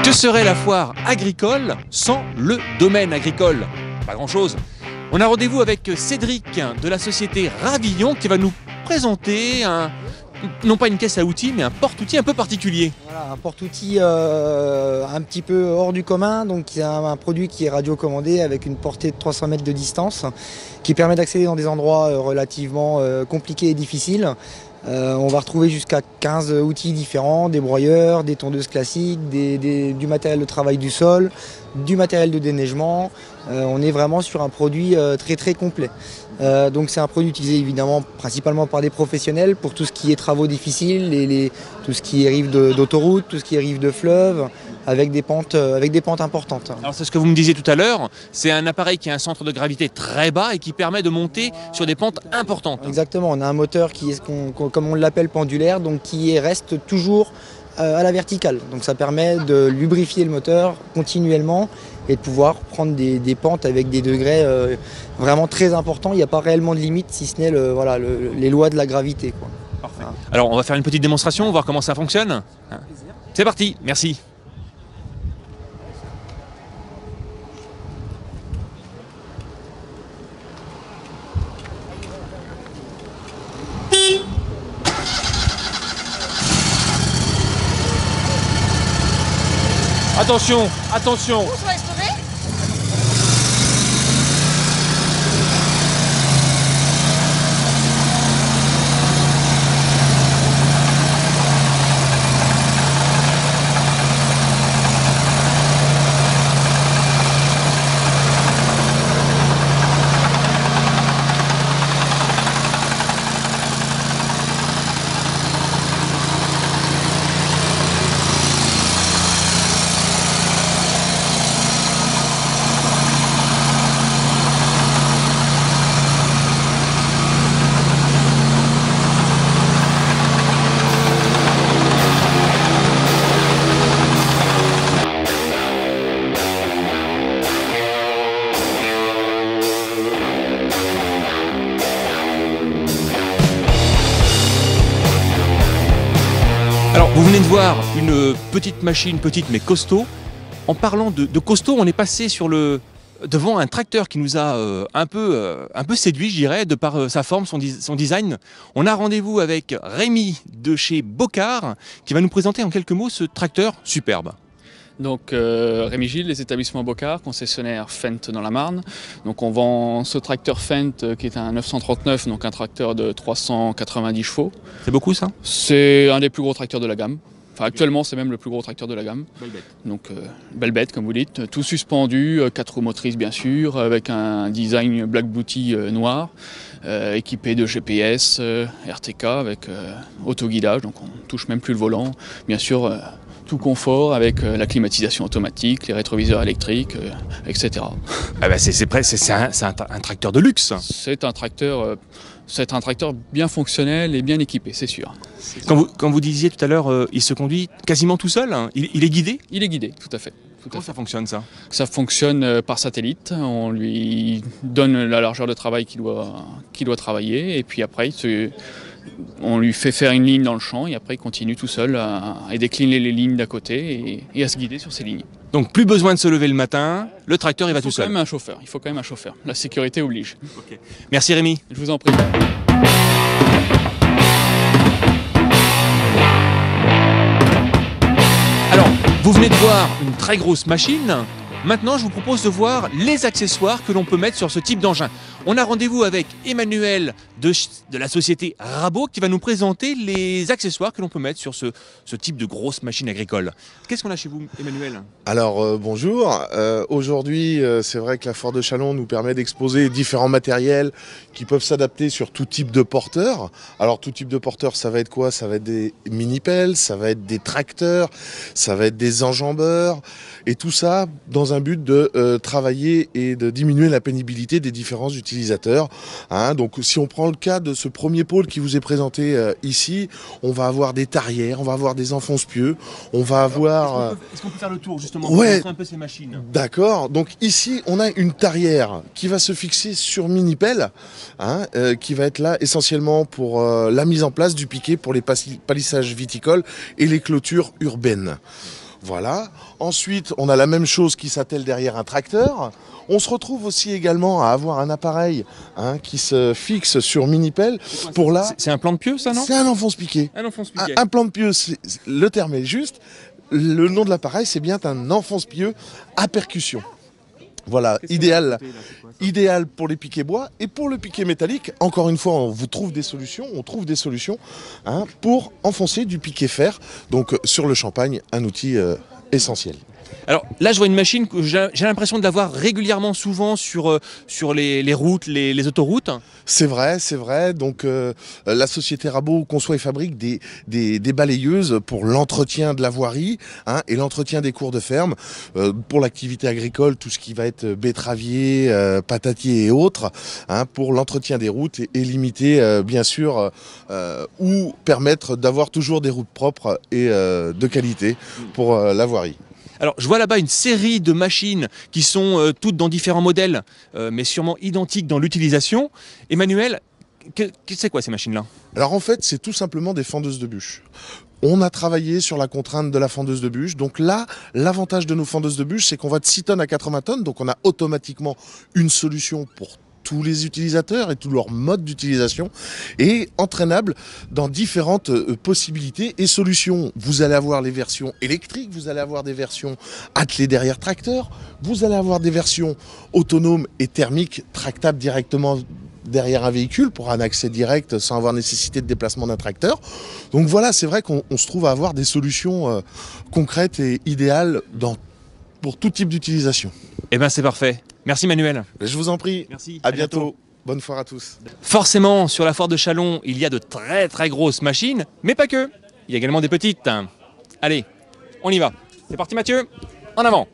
Que serait la foire agricole sans le domaine agricole? Pas grand-chose. On a rendez-vous avec Cédric de la société Ravillon qui va nous présenter non pas une caisse à outils, mais un porte-outils un peu particulier. Voilà, un porte-outils un petit peu hors du commun, donc c'est un produit qui est radiocommandé avec une portée de 300 mètres de distance, qui permet d'accéder dans des endroits relativement compliqués et difficiles. On va retrouver jusqu'à 15 outils différents, des broyeurs, des tondeuses classiques, du matériel de travail du sol, du matériel de déneigement. On est vraiment sur un produit très très complet. Donc c'est un produit utilisé évidemment principalement par des professionnels pour tout ce qui est travaux difficiles, tout ce qui est rive d'autoroute, tout ce qui est rive de fleuve, avec des pentes importantes. Alors c'est ce que vous me disiez tout à l'heure, c'est un appareil qui a un centre de gravité très bas et qui permet de monter sur des pentes importantes. Exactement, on a un moteur qui est comme on l'appelle pendulaire, donc qui reste toujours à la verticale. Donc ça permet de lubrifier le moteur continuellement et de pouvoir prendre des pentes avec des degrés vraiment très importants. Il n'y a pas réellement de limite si ce n'est les lois de la gravité, quoi. Parfait. Alors on va faire une petite démonstration, voir comment ça fonctionne. C'est parti, merci. Attention, attention. Alors, vous venez de voir une petite machine, petite mais costaud. En parlant de costaud, on est passé devant un tracteur qui nous a un peu séduit, je dirais, de par sa forme, son design. On a rendez-vous avec Rémi de chez Bocard, qui va nous présenter en quelques mots ce tracteur superbe. Donc Rémi Gilles, les établissements Bocard, concessionnaire Fendt dans la Marne. Donc on vend ce tracteur Fendt qui est un 939, donc un tracteur de 390 chevaux. C'est beaucoup ça? C'est un des plus gros tracteurs de la gamme. Enfin actuellement c'est même le plus gros tracteur de la gamme. Belle bête. Donc belle bête comme vous dites, tout suspendu, 4 roues motrices bien sûr, avec un design Black Booty noir, équipé de GPS, RTK avec autoguidage, donc on ne touche même plus le volant. Bien sûr tout confort avec la climatisation automatique, les rétroviseurs électriques, etc. Ah bah c'est un tracteur de luxe. C'est un tracteur bien fonctionnel et bien équipé, c'est sûr. Quand vous disiez tout à l'heure, il se conduit quasiment tout seul, hein. Il est guidé? Il est guidé, tout à fait. Comment ça fonctionne ça? Ça fonctionne par satellite, on lui donne la largeur de travail qu'il doit travailler et puis après on lui fait faire une ligne dans le champ et après il continue tout seul à décliner les lignes d'à côté et à se guider sur ces lignes. Donc plus besoin de se lever le matin, le tracteur il va tout seul. Il faut quand même un chauffeur, la sécurité oblige. Okay. Merci Rémi. Je vous en prie. Alors, vous venez de voir une très grosse machine. Maintenant, je vous propose de voir les accessoires que l'on peut mettre sur ce type d'engin. On a rendez-vous avec Emmanuel de la société Rabot qui va nous présenter les accessoires que l'on peut mettre sur ce type de grosse machine agricole. Qu'est-ce qu'on a chez vous, Emmanuel? Alors bonjour, aujourd'hui c'est vrai que la Foire de Châlons nous permet d'exposer différents matériels qui peuvent s'adapter sur tout type de porteurs. Alors tout type de porteurs, ça va être quoi? Ça va être des mini-pelles, ça va être des tracteurs, ça va être des enjambeurs et tout ça dans un un but de travailler et de diminuer la pénibilité des différents utilisateurs. Hein. Donc si on prend le cas de ce premier pôle qui vous est présenté ici, on va avoir des tarières, on va avoir des enfonce-pieux, on va avoir... Est-ce qu'on peut faire le tour justement Ouais. pour montrer un peu ces machines? D'accord, donc ici on a une tarière qui va se fixer sur mini-pelle, hein, qui va être là essentiellement pour la mise en place du piquet pour les palissages viticoles et les clôtures urbaines. Voilà. Ensuite, on a la même chose qui s'attelle derrière un tracteur. On se retrouve aussi également à avoir un appareil qui se fixe sur mini-pelle. Pour là, C'est un plan de pieu, ça, non? c'est un enfonce-piquet. Un enfonce-piquet. Un plan de pieu, le terme est juste. Le nom de l'appareil, c'est bien un enfonce-pieu à percussion. Voilà, idéal pour les piquets bois et pour le piquet métallique. Encore une fois, on trouve des solutions pour enfoncer du piquet fer. Donc sur le champagne, un outil essentiel. Alors là, je vois une machine que j'ai l'impression de la voir régulièrement, souvent sur les routes, les autoroutes. C'est vrai. Donc la société Rabot conçoit et fabrique des balayeuses pour l'entretien de la voirie et l'entretien des cours de ferme. Pour l'activité agricole, tout ce qui va être betteravier, patatier et autres, pour l'entretien des routes et limiter bien sûr ou permettre d'avoir toujours des routes propres et de qualité pour la voirie. Alors, je vois là-bas une série de machines qui sont toutes dans différents modèles, mais sûrement identiques dans l'utilisation. Emmanuel, c'est quoi ces machines-là? Alors en fait, c'est tout simplement des fendeuses de bûches. On a travaillé sur la contrainte de la fendeuse de bûche. Donc là, l'avantage de nos fendeuses de bûche, c'est qu'on va de 6 tonnes à 80 tonnes. Donc on a automatiquement une solution pour tous les utilisateurs et tous leurs modes d'utilisation et entraînable dans différentes possibilités et solutions. Vous allez avoir les versions électriques, vous allez avoir des versions attelées derrière tracteur, vous allez avoir des versions autonomes et thermiques tractables directement derrière un véhicule pour un accès direct sans avoir nécessité de déplacement d'un tracteur. Donc voilà, c'est vrai qu'on se trouve à avoir des solutions concrètes et idéales pour tout type d'utilisation. Eh bien, c'est parfait. Merci Manuel. Je vous en prie. Merci. À bientôt. Bonne foire à tous. Forcément, sur la foire de Châlons, il y a de très très grosses machines, mais pas que. Il y a également des petites. Allez, on y va. C'est parti Mathieu, en avant.